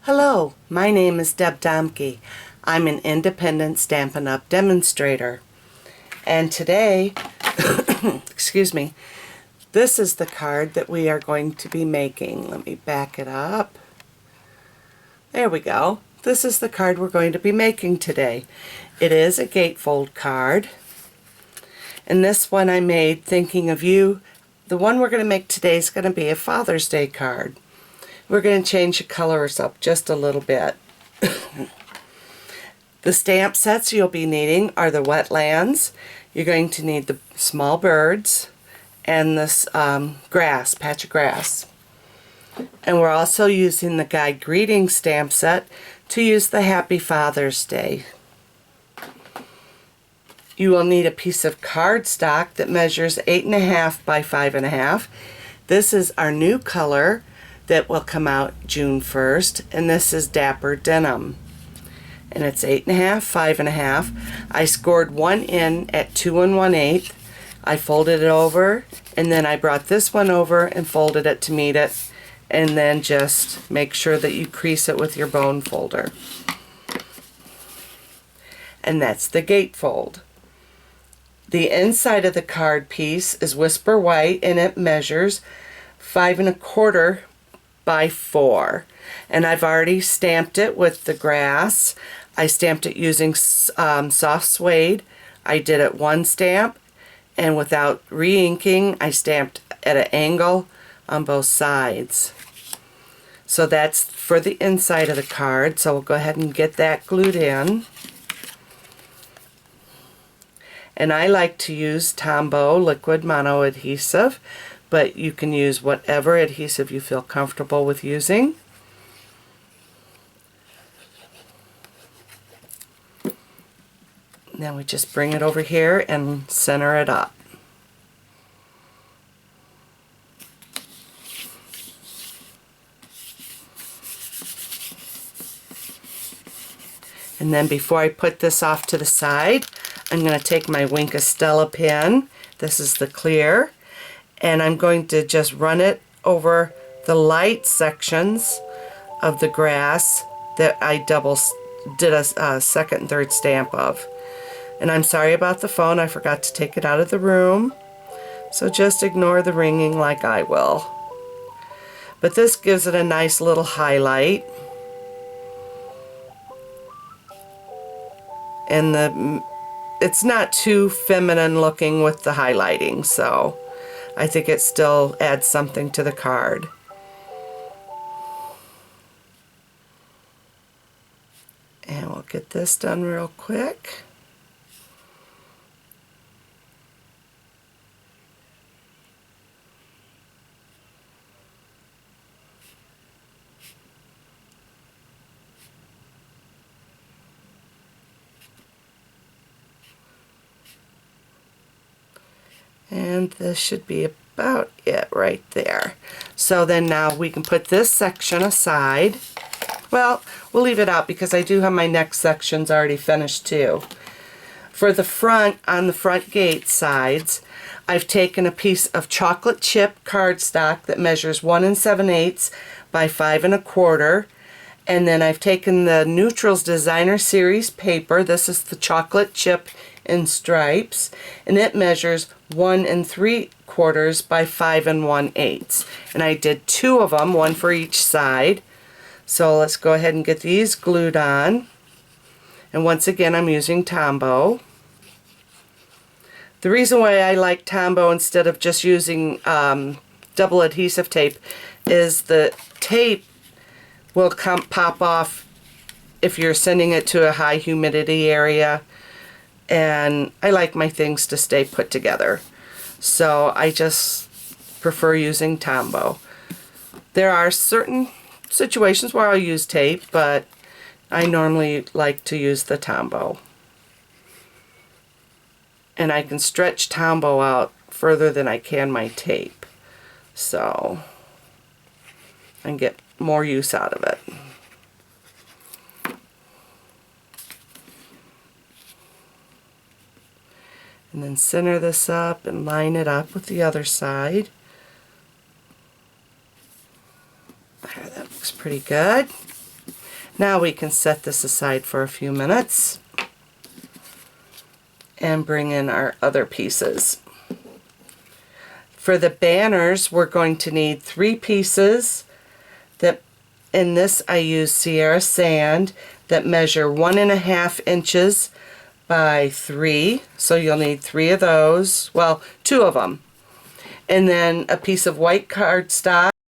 Hello, my name is Deb Domke. I'm an independent Stampin' Up! Demonstrator. And today, excuse me, this is the card that we are going to be making. Let me back it up. There we go. This is the card we're going to be making today. It is a gatefold card. And this one I made thinking of you. The one we're going to make today is going to be a Father's Day card. We're going to change the colors up just a little bit. The stamp sets you'll be needing are the wetlands. You're going to need the small birds and this grass, patch of grass. And we're also using the guide greeting stamp set to use the Happy Father's Day. You will need a piece of cardstock that measures 8.5 by 5.5. This is our new color that will come out June 1st, and this is Dapper Denim. And it's 8.5, 5.5. I scored one in at 2 1/8. I folded it over, and then I brought this one over and folded it to meet it, and then just make sure that you crease it with your bone folder. And that's the gatefold. The inside of the card piece is Whisper White, and it measures 5 1/4 by 4. And I've already stamped it with the grass. I stamped it using soft suede. I did it one stamp, and without re-inking, I stamped at an angle on both sides. So that's for the inside of the card. So we'll go ahead and get that glued in. And I like to use Tombow liquid mono adhesive, but you can use whatever adhesive you feel comfortable with using. Now we just bring it over here and center it up. And then before I put this off to the side, I'm going to take my Wink Estella pen. This is the clear. And I'm going to just run it over the light sections of the grass that I did a second and third stamp of. And I'm sorry about the phone, I forgot to take it out of the room. So just ignore the ringing like I will. But this gives it a nice little highlight. And it's not too feminine looking with the highlighting, so I think it still adds something to the card. And we'll get this done real quick. And this should be about it right there. So then now we can put this section aside. Well, we'll leave it out because I do have my next sections already finished too. For the front, on the front gate sides, I've taken a piece of chocolate chip cardstock that measures 1 7/8 by 5 1/4. And then I've taken the Neutrals Designer Series paper. This is the chocolate chip in stripes, and it measures 1 3/4 by 5 1/8. And I did 2 of them, one for each side. So let's go ahead and get these glued on. And once again, I'm using Tombow. The reason why I like Tombow instead of just using double adhesive tape is the tape will pop off if you're sending it to a high humidity area, and I like my things to stay put together, so I just prefer using Tombow. There are certain situations where I'll use tape, but I normally like to use the Tombow, and I can stretch Tombow out further than I can my tape, so I can get more use out of it. And then center this up and line it up with the other side. There, that looks pretty good. Now we can set this aside for a few minutes and bring in our other pieces. For the banners, we're going to need 3 pieces. That in this I use Sierra Sand that measure 1.5 inches by 3. So you'll need 3 of those. Well, 2 of them. And then a piece of white cardstock